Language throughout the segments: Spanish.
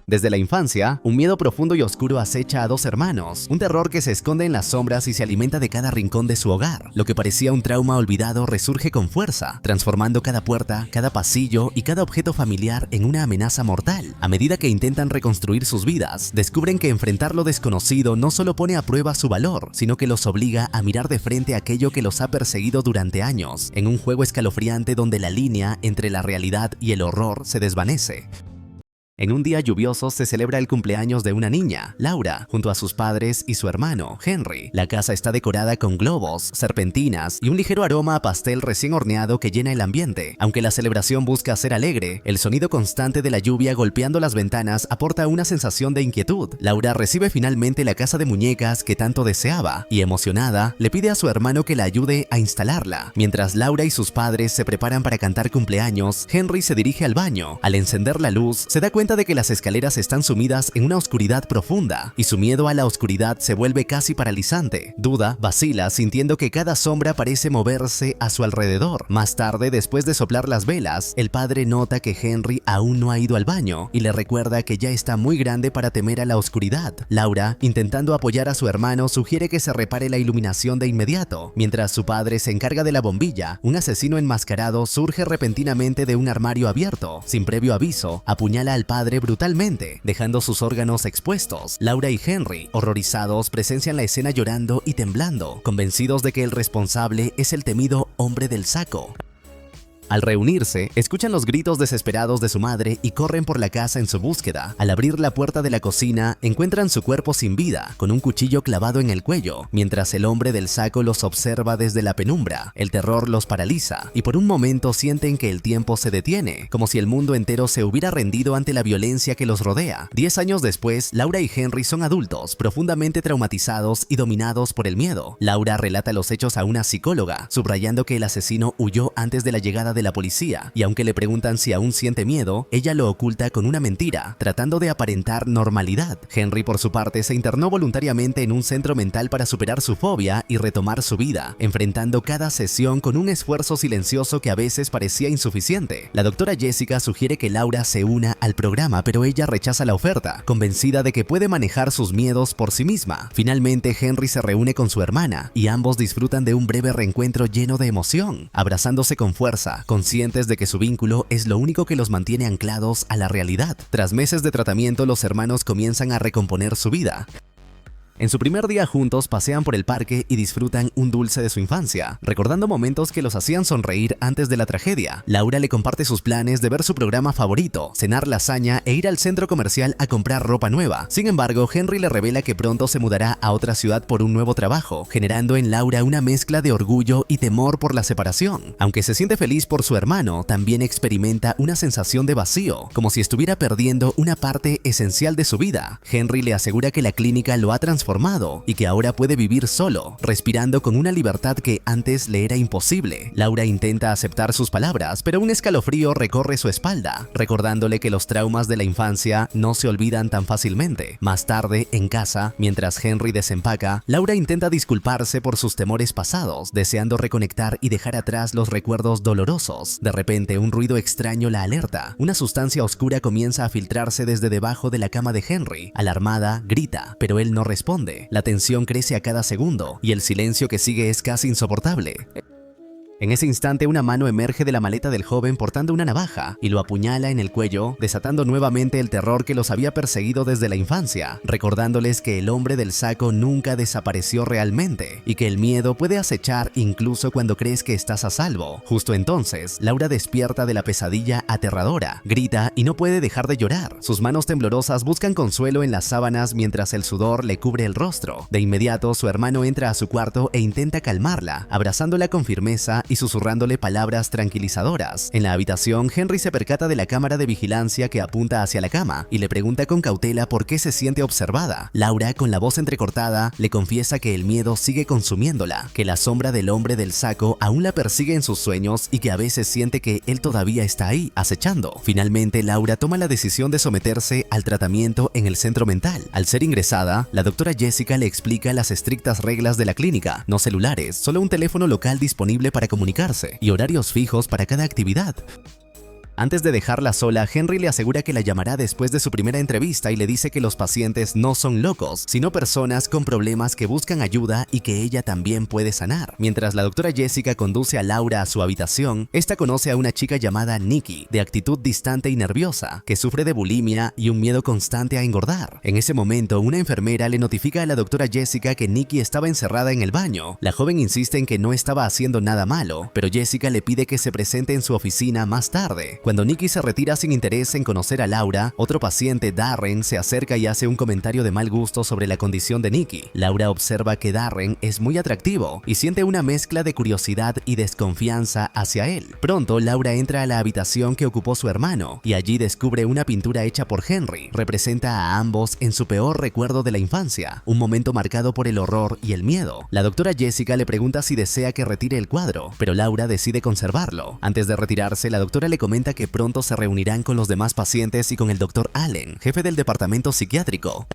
Desde la infancia, un miedo profundo y oscuro acecha a dos hermanos, un terror que se esconde en las sombras y se alimenta de cada rincón de su hogar. Lo que parecía un trauma olvidado resurge con fuerza, transformando cada puerta, cada pasillo y cada objeto familiar en una amenaza mortal. A medida que intentan reconstruir sus vidas, descubren que enfrentar lo desconocido no solo pone a prueba su valor, sino que los obliga a mirar de frente aquello que los ha perseguido durante años, en un juego escalofriante donde la línea entre la realidad y el horror se desvanece. En un día lluvioso se celebra el cumpleaños de una niña, Laura, junto a sus padres y su hermano, Henry. La casa está decorada con globos, serpentinas y un ligero aroma a pastel recién horneado que llena el ambiente. Aunque la celebración busca ser alegre, el sonido constante de la lluvia golpeando las ventanas aporta una sensación de inquietud. Laura recibe finalmente la casa de muñecas que tanto deseaba y, emocionada, le pide a su hermano que la ayude a instalarla. Mientras Laura y sus padres se preparan para cantar cumpleaños, Henry se dirige al baño. Al encender la luz, se da cuenta de que las escaleras están sumidas en una oscuridad profunda y su miedo a la oscuridad se vuelve casi paralizante. Duda, vacila, sintiendo que cada sombra parece moverse a su alrededor. Más tarde, después de soplar las velas, el padre nota que Henry aún no ha ido al baño y le recuerda que ya está muy grande para temer a la oscuridad. Laura, intentando apoyar a su hermano, sugiere que se repare la iluminación de inmediato. Mientras su padre se encarga de la bombilla, un asesino enmascarado surge repentinamente de un armario abierto. Sin previo aviso, apuñala al padre brutalmente, dejando sus órganos expuestos. Laura y Henry, horrorizados, presencian la escena llorando y temblando, convencidos de que el responsable es el temido hombre del saco. Al reunirse, escuchan los gritos desesperados de su madre y corren por la casa en su búsqueda. Al abrir la puerta de la cocina, encuentran su cuerpo sin vida, con un cuchillo clavado en el cuello, mientras el hombre del saco los observa desde la penumbra. El terror los paraliza y por un momento sienten que el tiempo se detiene, como si el mundo entero se hubiera rendido ante la violencia que los rodea. 10 años después, Laura y Henry son adultos, profundamente traumatizados y dominados por el miedo. Laura relata los hechos a una psicóloga, subrayando que el asesino huyó antes de la llegada de la policía, y aunque le preguntan si aún siente miedo, ella lo oculta con una mentira, tratando de aparentar normalidad. Henry, por su parte, se internó voluntariamente en un centro mental para superar su fobia y retomar su vida, enfrentando cada sesión con un esfuerzo silencioso que a veces parecía insuficiente. La doctora Jessica sugiere que Laura se una al programa, pero ella rechaza la oferta, convencida de que puede manejar sus miedos por sí misma. Finalmente, Henry se reúne con su hermana y ambos disfrutan de un breve reencuentro lleno de emoción, abrazándose con fuerza, conscientes de que su vínculo es lo único que los mantiene anclados a la realidad. Tras meses de tratamiento, los hermanos comienzan a recomponer su vida. En su primer día juntos pasean por el parque y disfrutan un dulce de su infancia, recordando momentos que los hacían sonreír antes de la tragedia. Laura le comparte sus planes de ver su programa favorito, cenar lasaña e ir al centro comercial a comprar ropa nueva. Sin embargo, Henry le revela que pronto se mudará a otra ciudad por un nuevo trabajo, generando en Laura una mezcla de orgullo y temor por la separación. Aunque se siente feliz por su hermano, también experimenta una sensación de vacío, como si estuviera perdiendo una parte esencial de su vida. Henry le asegura que la clínica lo ha transformado y que ahora puede vivir solo, respirando con una libertad que antes le era imposible. Laura intenta aceptar sus palabras, pero un escalofrío recorre su espalda, recordándole que los traumas de la infancia no se olvidan tan fácilmente. Más tarde, en casa, mientras Henry desempaca, Laura intenta disculparse por sus temores pasados, deseando reconectar y dejar atrás los recuerdos dolorosos. De repente, un ruido extraño la alerta. Una sustancia oscura comienza a filtrarse desde debajo de la cama de Henry. Alarmada, grita, pero él no responde. La tensión crece a cada segundo y el silencio que sigue es casi insoportable. En ese instante, una mano emerge de la maleta del joven portando una navaja y lo apuñala en el cuello, desatando nuevamente el terror que los había perseguido desde la infancia, recordándoles que el hombre del saco nunca desapareció realmente y que el miedo puede acechar incluso cuando crees que estás a salvo. Justo entonces, Laura despierta de la pesadilla aterradora, grita y no puede dejar de llorar. Sus manos temblorosas buscan consuelo en las sábanas mientras el sudor le cubre el rostro. De inmediato, su hermano entra a su cuarto e intenta calmarla, abrazándola con firmeza y susurrándole palabras tranquilizadoras. En la habitación, Henry se percata de la cámara de vigilancia que apunta hacia la cama y le pregunta con cautela por qué se siente observada. Laura, con la voz entrecortada, le confiesa que el miedo sigue consumiéndola, que la sombra del hombre del saco aún la persigue en sus sueños y que a veces siente que él todavía está ahí, acechando. Finalmente, Laura toma la decisión de someterse al tratamiento en el centro mental. Al ser ingresada, la doctora Jessica le explica las estrictas reglas de la clínica: no celulares, solo un teléfono local disponible para comunicarse y horarios fijos para cada actividad. Antes de dejarla sola, Henry le asegura que la llamará después de su primera entrevista y le dice que los pacientes no son locos, sino personas con problemas que buscan ayuda y que ella también puede sanar. Mientras la doctora Jessica conduce a Laura a su habitación, esta conoce a una chica llamada Nikki, de actitud distante y nerviosa, que sufre de bulimia y un miedo constante a engordar. En ese momento, una enfermera le notifica a la doctora Jessica que Nikki estaba encerrada en el baño. La joven insiste en que no estaba haciendo nada malo, pero Jessica le pide que se presente en su oficina más tarde. Cuando Nikki se retira sin interés en conocer a Laura, otro paciente, Darren, se acerca y hace un comentario de mal gusto sobre la condición de Nikki. Laura observa que Darren es muy atractivo y siente una mezcla de curiosidad y desconfianza hacia él. Pronto, Laura entra a la habitación que ocupó su hermano y allí descubre una pintura hecha por Henry. Representa a ambos en su peor recuerdo de la infancia, un momento marcado por el horror y el miedo. La doctora Jessica le pregunta si desea que retire el cuadro, pero Laura decide conservarlo. Antes de retirarse, la doctora le comenta que pronto se reunirán con los demás pacientes y con el Dr. Allen, jefe del departamento psiquiátrico.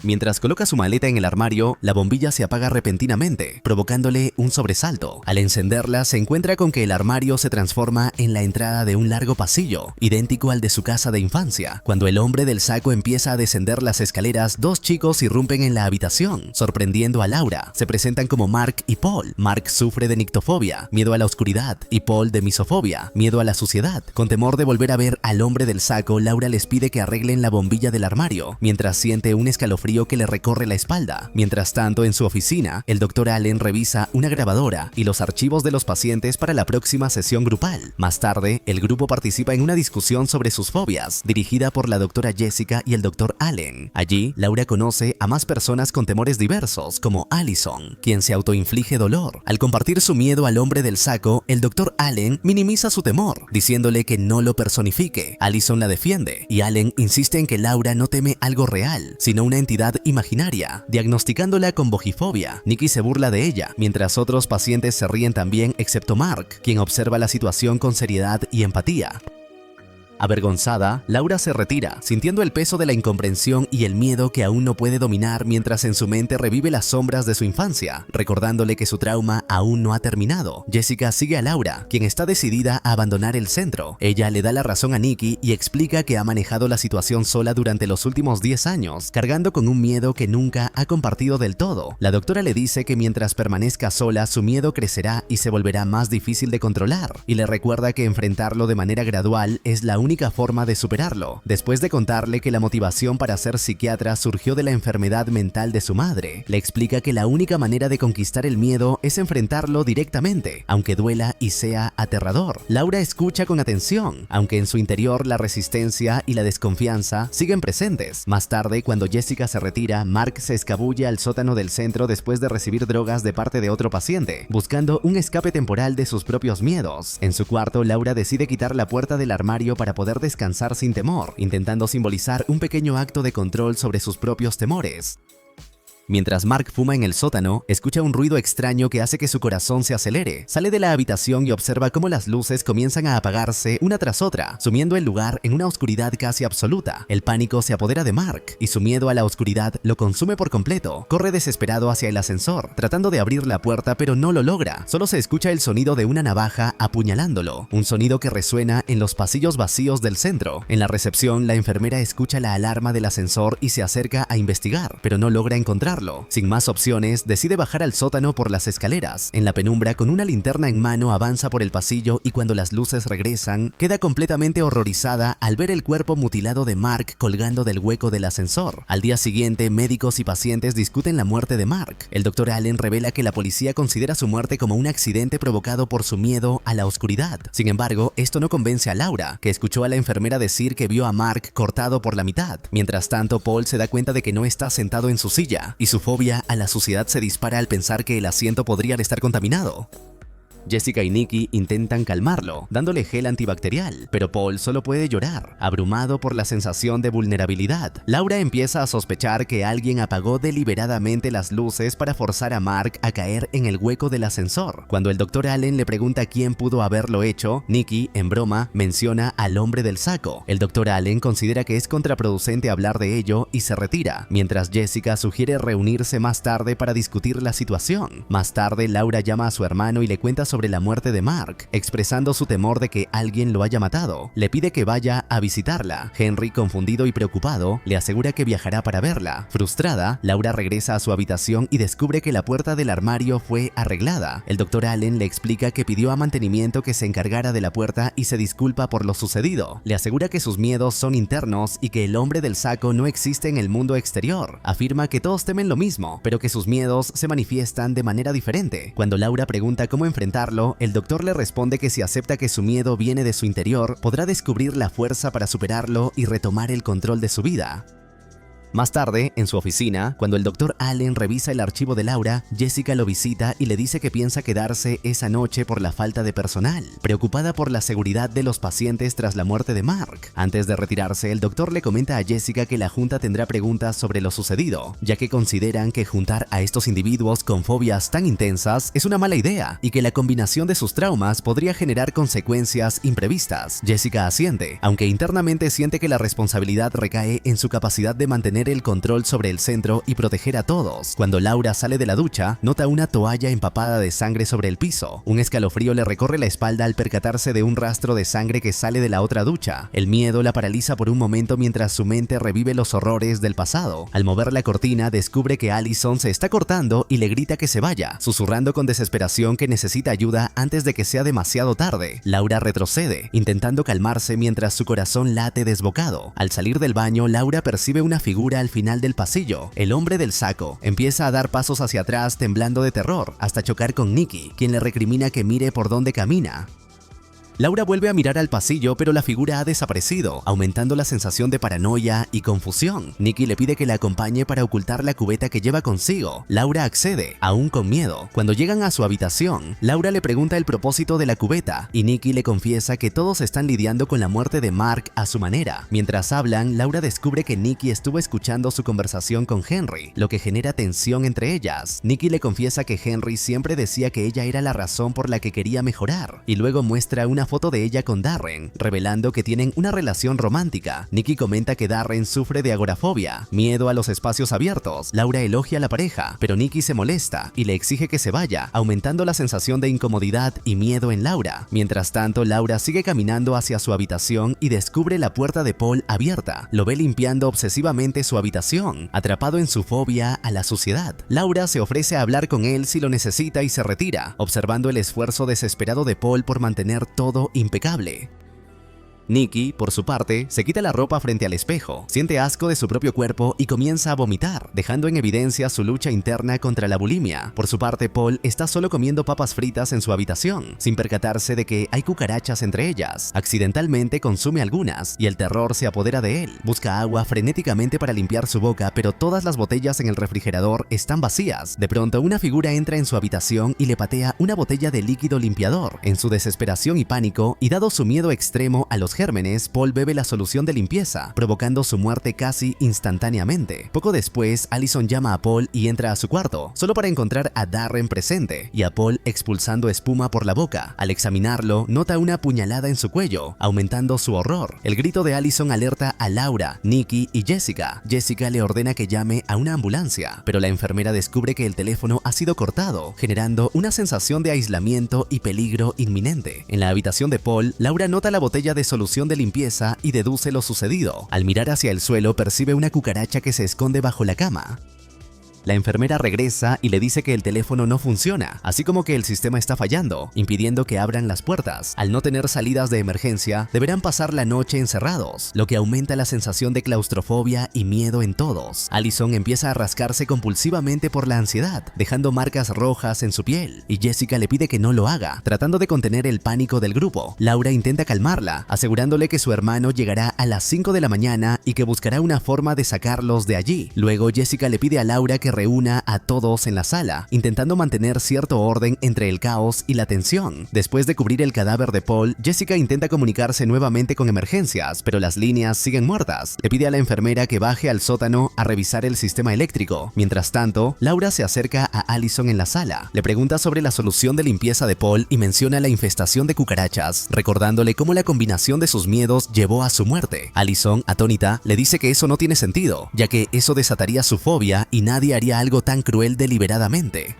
Mientras coloca su maleta en el armario, la bombilla se apaga repentinamente, provocándole un sobresalto. Al encenderla, se encuentra con que el armario se transforma en la entrada de un largo pasillo, idéntico al de su casa de infancia. Cuando el hombre del saco empieza a descender las escaleras, dos chicos irrumpen en la habitación, sorprendiendo a Laura. Se presentan como Mark y Paul. Mark sufre de nictofobia, miedo a la oscuridad, y Paul de misofobia, miedo a la suciedad. Con temor de volver a ver al hombre del saco, Laura les pide que arreglen la bombilla del armario, mientras siente un escalofrío que le recorre la espalda. Mientras tanto, en su oficina, el Dr. Allen revisa una grabadora y los archivos de los pacientes para la próxima sesión grupal. Más tarde, el grupo participa en una discusión sobre sus fobias, dirigida por la doctora Jessica y el Dr. Allen. Allí, Laura conoce a más personas con temores diversos, como Allison, quien se autoinflige dolor. Al compartir su miedo al hombre del saco, el Dr. Allen minimiza su temor, diciéndole que no lo personifique. Allison la defiende, y Allen insiste en que Laura no teme algo real, sino una entidad imaginaria, diagnosticándola con bojifobia. Nikki se burla de ella, mientras otros pacientes se ríen también, excepto Mark, quien observa la situación con seriedad y empatía. Avergonzada, Laura se retira, sintiendo el peso de la incomprensión y el miedo que aún no puede dominar mientras en su mente revive las sombras de su infancia, recordándole que su trauma aún no ha terminado. Jessica sigue a Laura, quien está decidida a abandonar el centro. Ella le da la razón a Nikki y explica que ha manejado la situación sola durante los últimos 10 años, cargando con un miedo que nunca ha compartido del todo. La doctora le dice que mientras permanezca sola, su miedo crecerá y se volverá más difícil de controlar, y le recuerda que enfrentarlo de manera gradual es la única forma de superarlo. Después de contarle que la motivación para ser psiquiatra surgió de la enfermedad mental de su madre, le explica que la única manera de conquistar el miedo es enfrentarlo directamente, aunque duela y sea aterrador. Laura escucha con atención, aunque en su interior la resistencia y la desconfianza siguen presentes. Más tarde, cuando Jessica se retira, Mark se escabulle al sótano del centro después de recibir drogas de parte de otro paciente, buscando un escape temporal de sus propios miedos. En su cuarto, Laura decide quitar la puerta del armario para poder descansar sin temor, intentando simbolizar un pequeño acto de control sobre sus propios temores. Mientras Mark fuma en el sótano, escucha un ruido extraño que hace que su corazón se acelere. Sale de la habitación y observa cómo las luces comienzan a apagarse una tras otra, sumiendo el lugar en una oscuridad casi absoluta. El pánico se apodera de Mark y su miedo a la oscuridad lo consume por completo. Corre desesperado hacia el ascensor, tratando de abrir la puerta, pero no lo logra. Solo se escucha el sonido de una navaja apuñalándolo, un sonido que resuena en los pasillos vacíos del centro. En la recepción, la enfermera escucha la alarma del ascensor y se acerca a investigar, pero no logra encontrarlo. Sin más opciones, decide bajar al sótano por las escaleras. En la penumbra, con una linterna en mano, avanza por el pasillo y cuando las luces regresan, queda completamente horrorizada al ver el cuerpo mutilado de Mark colgando del hueco del ascensor. Al día siguiente, médicos y pacientes discuten la muerte de Mark. El Dr. Allen revela que la policía considera su muerte como un accidente provocado por su miedo a la oscuridad. Sin embargo, esto no convence a Laura, que escuchó a la enfermera decir que vio a Mark cortado por la mitad. Mientras tanto, Paul se da cuenta de que no está sentado en su silla y su fobia a la suciedad se dispara al pensar que el asiento podría estar contaminado. Jessica y Nikki intentan calmarlo, dándole gel antibacterial, pero Paul solo puede llorar, abrumado por la sensación de vulnerabilidad. Laura empieza a sospechar que alguien apagó deliberadamente las luces para forzar a Mark a caer en el hueco del ascensor. Cuando el Dr. Allen le pregunta quién pudo haberlo hecho, Nikki, en broma, menciona al hombre del saco. El Dr. Allen considera que es contraproducente hablar de ello y se retira, mientras Jessica sugiere reunirse más tarde para discutir la situación. Más tarde, Laura llama a su hermano y le cuenta sobre la muerte de Mark, expresando su temor de que alguien lo haya matado. Le pide que vaya a visitarla. Henry, confundido y preocupado, le asegura que viajará para verla. Frustrada, Laura regresa a su habitación y descubre que la puerta del armario fue arreglada. El Dr. Allen le explica que pidió a mantenimiento que se encargara de la puerta y se disculpa por lo sucedido. Le asegura que sus miedos son internos y que el hombre del saco no existe en el mundo exterior. Afirma que todos temen lo mismo, pero que sus miedos se manifiestan de manera diferente. Cuando Laura pregunta cómo enfrentarlo, el doctor le responde que si acepta que su miedo viene de su interior, podrá descubrir la fuerza para superarlo y retomar el control de su vida. Más tarde, en su oficina, cuando el Dr. Allen revisa el archivo de Laura, Jessica lo visita y le dice que piensa quedarse esa noche por la falta de personal, preocupada por la seguridad de los pacientes tras la muerte de Mark. Antes de retirarse, el doctor le comenta a Jessica que la junta tendrá preguntas sobre lo sucedido, ya que consideran que juntar a estos individuos con fobias tan intensas es una mala idea y que la combinación de sus traumas podría generar consecuencias imprevistas. Jessica asiente, aunque internamente siente que la responsabilidad recae en su capacidad de mantener el control sobre el centro y proteger a todos. Cuando Laura sale de la ducha, nota una toalla empapada de sangre sobre el piso. Un escalofrío le recorre la espalda al percatarse de un rastro de sangre que sale de la otra ducha. El miedo la paraliza por un momento mientras su mente revive los horrores del pasado. Al mover la cortina, descubre que Allison se está cortando y le grita que se vaya, susurrando con desesperación que necesita ayuda antes de que sea demasiado tarde. Laura retrocede, intentando calmarse mientras su corazón late desbocado. Al salir del baño, Laura percibe una figura al final del pasillo. El hombre del saco empieza a dar pasos hacia atrás temblando de terror, hasta chocar con Nikki, quien le recrimina que mire por dónde camina. Laura vuelve a mirar al pasillo, pero la figura ha desaparecido, aumentando la sensación de paranoia y confusión. Nikki le pide que la acompañe para ocultar la cubeta que lleva consigo. Laura accede, aún con miedo. Cuando llegan a su habitación, Laura le pregunta el propósito de la cubeta, y Nikki le confiesa que todos están lidiando con la muerte de Mark a su manera. Mientras hablan, Laura descubre que Nikki estuvo escuchando su conversación con Henry, lo que genera tensión entre ellas. Nikki le confiesa que Henry siempre decía que ella era la razón por la que quería mejorar, y luego muestra una foto de ella con Darren, revelando que tienen una relación romántica. Nikki comenta que Darren sufre de agorafobia, miedo a los espacios abiertos. Laura elogia a la pareja, pero Nikki se molesta y le exige que se vaya, aumentando la sensación de incomodidad y miedo en Laura. Mientras tanto, Laura sigue caminando hacia su habitación y descubre la puerta de Paul abierta. Lo ve limpiando obsesivamente su habitación, atrapado en su fobia a la suciedad. Laura se ofrece a hablar con él si lo necesita y se retira, observando el esfuerzo desesperado de Paul por mantener todo impecable. Nikki, por su parte, se quita la ropa frente al espejo, siente asco de su propio cuerpo y comienza a vomitar, dejando en evidencia su lucha interna contra la bulimia. Por su parte, Paul está solo comiendo papas fritas en su habitación, sin percatarse de que hay cucarachas entre ellas. Accidentalmente consume algunas y el terror se apodera de él. Busca agua frenéticamente para limpiar su boca, pero todas las botellas en el refrigerador están vacías. De pronto, una figura entra en su habitación y le patea una botella de líquido limpiador. En su desesperación y pánico, y dado su miedo extremo a los gérmenes, Paul bebe la solución de limpieza, provocando su muerte casi instantáneamente. Poco después, Allison llama a Paul y entra a su cuarto, solo para encontrar a Darren presente y a Paul expulsando espuma por la boca. Al examinarlo, nota una puñalada en su cuello, aumentando su horror. El grito de Allison alerta a Laura, Nikki y Jessica. Jessica le ordena que llame a una ambulancia, pero la enfermera descubre que el teléfono ha sido cortado, generando una sensación de aislamiento y peligro inminente. En la habitación de Paul, Laura nota la botella de solución de limpieza y deduce lo sucedido. Al mirar hacia el suelo, percibe una cucaracha que se esconde bajo la cama. La enfermera regresa y le dice que el teléfono no funciona, así como que el sistema está fallando, impidiendo que abran las puertas. Al no tener salidas de emergencia, deberán pasar la noche encerrados, lo que aumenta la sensación de claustrofobia y miedo en todos. Allison empieza a rascarse compulsivamente por la ansiedad, dejando marcas rojas en su piel, y Jessica le pide que no lo haga, tratando de contener el pánico del grupo. Laura intenta calmarla, asegurándole que su hermano llegará a las 5 de la mañana y que buscará una forma de sacarlos de allí. Luego, Jessica le pide a Laura que reúna a todos en la sala, intentando mantener cierto orden entre el caos y la tensión. Después de cubrir el cadáver de Paul, Jessica intenta comunicarse nuevamente con emergencias, pero las líneas siguen muertas. Le pide a la enfermera que baje al sótano a revisar el sistema eléctrico. Mientras tanto, Laura se acerca a Allison en la sala. Le pregunta sobre la solución de limpieza de Paul y menciona la infestación de cucarachas, recordándole cómo la combinación de sus miedos llevó a su muerte. Allison, atónita, le dice que eso no tiene sentido, ya que eso desataría su fobia y nadie haría algo tan cruel deliberadamente.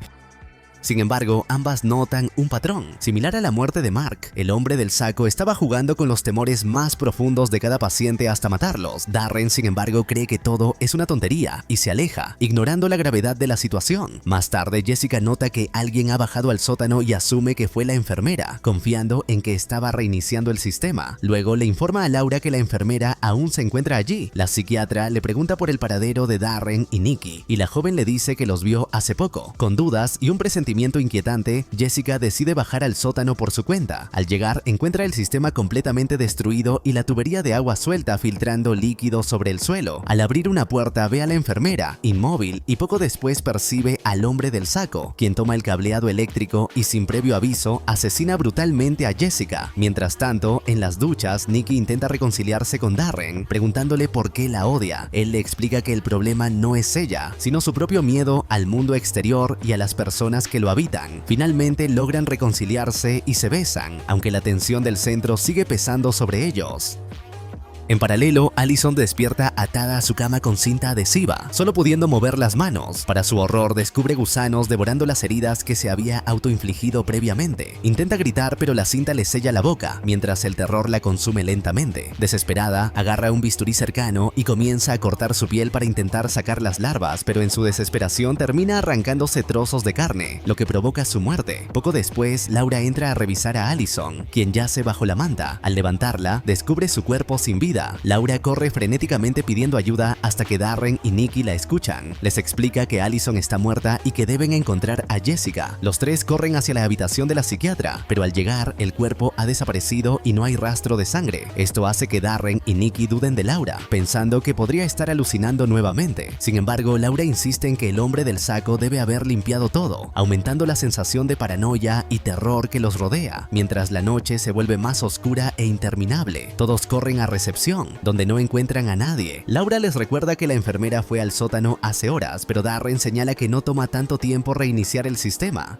Sin embargo, ambas notan un patrón. Similar a la muerte de Mark, el hombre del saco estaba jugando con los temores más profundos de cada paciente hasta matarlos. Darren, sin embargo, cree que todo es una tontería y se aleja, ignorando la gravedad de la situación. Más tarde, Jessica nota que alguien ha bajado al sótano y asume que fue la enfermera, confiando en que estaba reiniciando el sistema. Luego le informa a Laura que la enfermera aún se encuentra allí. La psiquiatra le pregunta por el paradero de Darren y Nikki, y la joven le dice que los vio hace poco. Con dudas y un presentimiento inquietante, Jessica decide bajar al sótano por su cuenta. Al llegar, encuentra el sistema completamente destruido y la tubería de agua suelta filtrando líquido sobre el suelo. Al abrir una puerta, ve a la enfermera, inmóvil, y poco después percibe al hombre del saco, quien toma el cableado eléctrico y sin previo aviso asesina brutalmente a Jessica. Mientras tanto, en las duchas, Nikki intenta reconciliarse con Darren, preguntándole por qué la odia. Él le explica que el problema no es ella, sino su propio miedo al mundo exterior y a las personas que lo habitan. Finalmente logran reconciliarse y se besan, aunque la tensión del centro sigue pesando sobre ellos. En paralelo, Allison despierta atada a su cama con cinta adhesiva, solo pudiendo mover las manos. Para su horror, descubre gusanos devorando las heridas que se había autoinfligido previamente. Intenta gritar, pero la cinta le sella la boca, mientras el terror la consume lentamente. Desesperada, agarra un bisturí cercano y comienza a cortar su piel para intentar sacar las larvas, pero en su desesperación termina arrancándose trozos de carne, lo que provoca su muerte. Poco después, Laura entra a revisar a Allison, quien yace bajo la manta. Al levantarla, descubre su cuerpo sin vida. Laura corre frenéticamente pidiendo ayuda hasta que Darren y Nikki la escuchan. Les explica que Allison está muerta y que deben encontrar a Jessica. Los tres corren hacia la habitación de la psiquiatra, pero al llegar, el cuerpo ha desaparecido y no hay rastro de sangre. Esto hace que Darren y Nikki duden de Laura, pensando que podría estar alucinando nuevamente. Sin embargo, Laura insiste en que el hombre del saco debe haber limpiado todo, aumentando la sensación de paranoia y terror que los rodea. Mientras la noche se vuelve más oscura e interminable, todos corren a recepción, donde no encuentran a nadie. Laura les recuerda que la enfermera fue al sótano hace horas, pero Darren señala que no toma tanto tiempo reiniciar el sistema.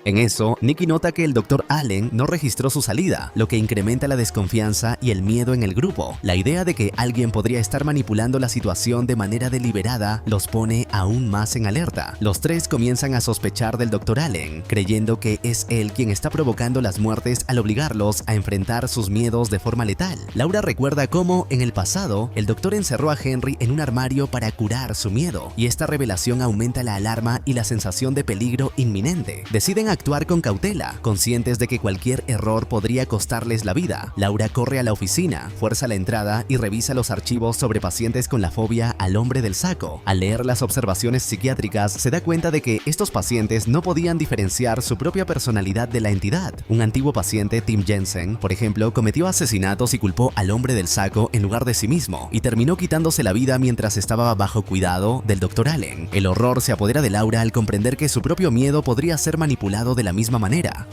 En eso, Nikki nota que el Dr. Allen no registró su salida, lo que incrementa la desconfianza y el miedo en el grupo. La idea de que alguien podría estar manipulando la situación de manera deliberada los pone aún más en alerta. Los tres comienzan a sospechar del Dr. Allen, creyendo que es él quien está provocando las muertes al obligarlos a enfrentar sus miedos de forma letal. Laura recuerda cómo, en el pasado, el doctor encerró a Henry en un armario para curar su miedo, y esta revelación aumenta la alarma y la sensación de peligro inminente. Deciden actuar con cautela, conscientes de que cualquier error podría costarles la vida. Laura corre a la oficina, fuerza la entrada y revisa los archivos sobre pacientes con la fobia al hombre del saco. Al leer las observaciones psiquiátricas, se da cuenta de que estos pacientes no podían diferenciar su propia personalidad de la entidad. Un antiguo paciente, Tim Jensen, por ejemplo, cometió asesinatos y culpó al hombre del saco en lugar de sí mismo, y terminó quitándose la vida mientras estaba bajo cuidado del Dr. Allen. El horror se apodera de Laura al comprender que su propio miedo podría ser manipulado de la misma manera.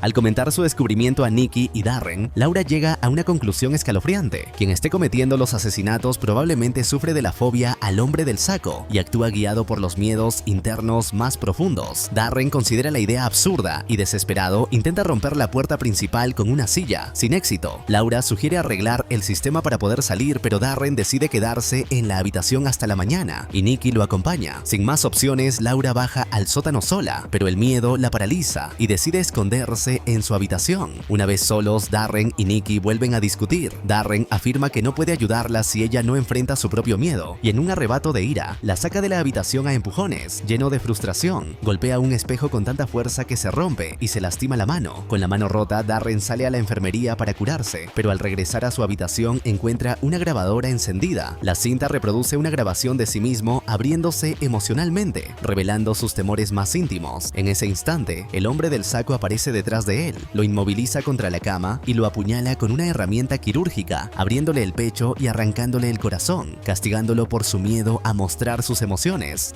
Al comentar su descubrimiento a Nikki y Darren, Laura llega a una conclusión escalofriante. Quien esté cometiendo los asesinatos probablemente sufre de la fobia al hombre del saco y actúa guiado por los miedos internos más profundos. Darren considera la idea absurda y, desesperado, intenta romper la puerta principal con una silla, sin éxito. Laura sugiere arreglar el sistema para poder salir, pero Darren decide quedarse en la habitación hasta la mañana y Nikki lo acompaña. Sin más opciones, Laura baja al sótano sola, pero el miedo la paraliza y decide esconderse en su habitación. Una vez solos, Darren y Nikki vuelven a discutir. Darren afirma que no puede ayudarla si ella no enfrenta su propio miedo, y en un arrebato de ira, la saca de la habitación a empujones. Lleno de frustración, golpea un espejo con tanta fuerza que se rompe y se lastima la mano. Con la mano rota, Darren sale a la enfermería para curarse, pero al regresar a su habitación encuentra una grabadora encendida. La cinta reproduce una grabación de sí mismo abriéndose emocionalmente, revelando sus temores más íntimos. En ese instante, el hombre del saco aparece detrás de él, lo inmoviliza contra la cama y lo apuñala con una herramienta quirúrgica, abriéndole el pecho y arrancándole el corazón, castigándolo por su miedo a mostrar sus emociones.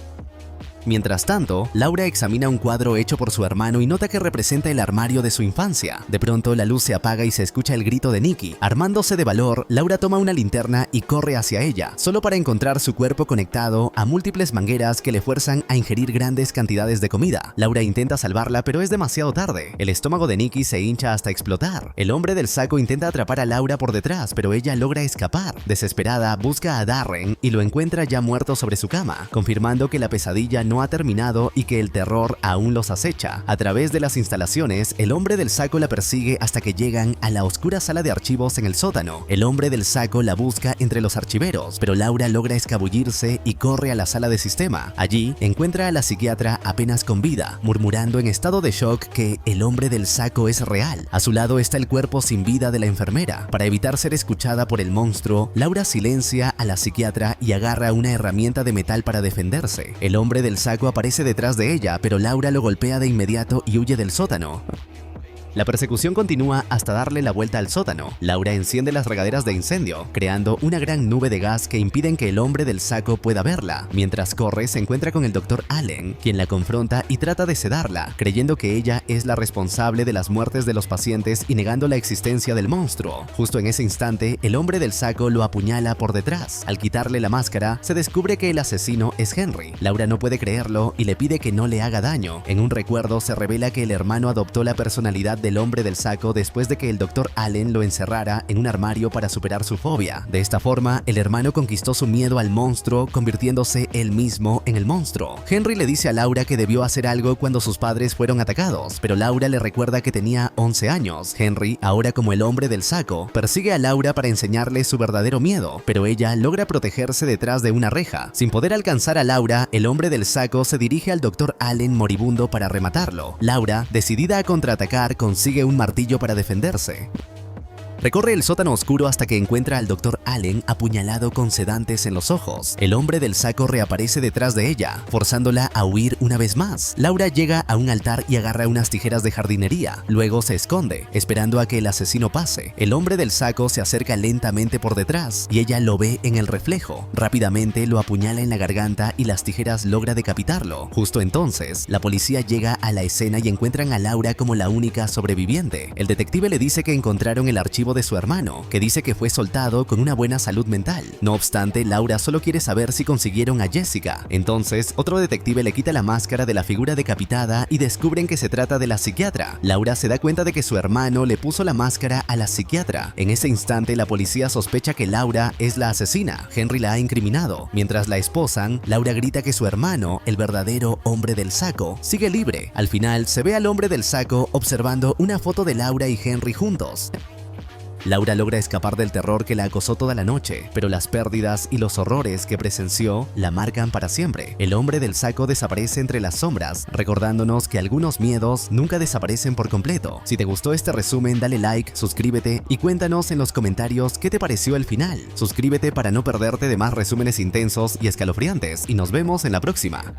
Mientras tanto, Laura examina un cuadro hecho por su hermano y nota que representa el armario de su infancia. De pronto, la luz se apaga y se escucha el grito de Nikki. Armándose de valor, Laura toma una linterna y corre hacia ella, solo para encontrar su cuerpo conectado a múltiples mangueras que le fuerzan a ingerir grandes cantidades de comida. Laura intenta salvarla, pero es demasiado tarde. El estómago de Nikki se hincha hasta explotar. El hombre del saco intenta atrapar a Laura por detrás, pero ella logra escapar. Desesperada, busca a Darren y lo encuentra ya muerto sobre su cama, confirmando que la pesadilla no ha terminado y que el terror aún los acecha. A través de las instalaciones, el hombre del saco la persigue hasta que llegan a la oscura sala de archivos en el sótano. El hombre del saco la busca entre los archiveros, pero Laura logra escabullirse y corre a la sala de sistema. Allí encuentra a la psiquiatra apenas con vida, murmurando en estado de shock que el hombre del saco es real. A su lado está el cuerpo sin vida de la enfermera. Para evitar ser escuchada por el monstruo, Laura silencia a la psiquiatra y agarra una herramienta de metal para defenderse. El hombre del saco aparece detrás de ella, pero Laura lo golpea de inmediato y huye del sótano. La persecución continúa hasta darle la vuelta al sótano. Laura enciende las regaderas de incendio, creando una gran nube de gas que impiden que el hombre del saco pueda verla. Mientras corre, se encuentra con el Dr. Allen, quien la confronta y trata de sedarla, creyendo que ella es la responsable de las muertes de los pacientes y negando la existencia del monstruo. Justo en ese instante, el hombre del saco lo apuñala por detrás. Al quitarle la máscara, se descubre que el asesino es Henry. Laura no puede creerlo y le pide que no le haga daño. En un recuerdo, se revela que el hermano adoptó la personalidad del hombre del saco después de que el Dr. Allen lo encerrara en un armario para superar su fobia. De esta forma, el hermano conquistó su miedo al monstruo, convirtiéndose él mismo en el monstruo. Henry le dice a Laura que debió hacer algo cuando sus padres fueron atacados, pero Laura le recuerda que tenía 11 años. Henry, ahora como el hombre del saco, persigue a Laura para enseñarle su verdadero miedo, pero ella logra protegerse detrás de una reja. Sin poder alcanzar a Laura, el hombre del saco se dirige al Dr. Allen moribundo para rematarlo. Laura, decidida a contraatacar, consigue un martillo para defenderse. Recorre el sótano oscuro hasta que encuentra al Dr. Allen apuñalado con sedantes en los ojos. El hombre del saco reaparece detrás de ella, forzándola a huir una vez más. Laura llega a un altar y agarra unas tijeras de jardinería. Luego se esconde, esperando a que el asesino pase. El hombre del saco se acerca lentamente por detrás y ella lo ve en el reflejo. Rápidamente lo apuñala en la garganta y las tijeras logra decapitarlo. Justo entonces, la policía llega a la escena y encuentran a Laura como la única sobreviviente. El detective le dice que encontraron el archivo de su hermano, que dice que fue soltado con una buena salud mental. No obstante, Laura solo quiere saber si consiguieron a Jessica. Entonces, otro detective le quita la máscara de la figura decapitada y descubren que se trata de la psiquiatra. Laura se da cuenta de que su hermano le puso la máscara a la psiquiatra. En ese instante, la policía sospecha que Laura es la asesina. Henry la ha incriminado. Mientras la esposan, Laura grita que su hermano, el verdadero hombre del saco, sigue libre. Al final, se ve al hombre del saco observando una foto de Laura y Henry juntos. Laura logra escapar del terror que la acosó toda la noche, pero las pérdidas y los horrores que presenció la marcan para siempre. El hombre del saco desaparece entre las sombras, recordándonos que algunos miedos nunca desaparecen por completo. Si te gustó este resumen, dale like, suscríbete y cuéntanos en los comentarios qué te pareció el final. Suscríbete para no perderte de más resúmenes intensos y escalofriantes, y nos vemos en la próxima.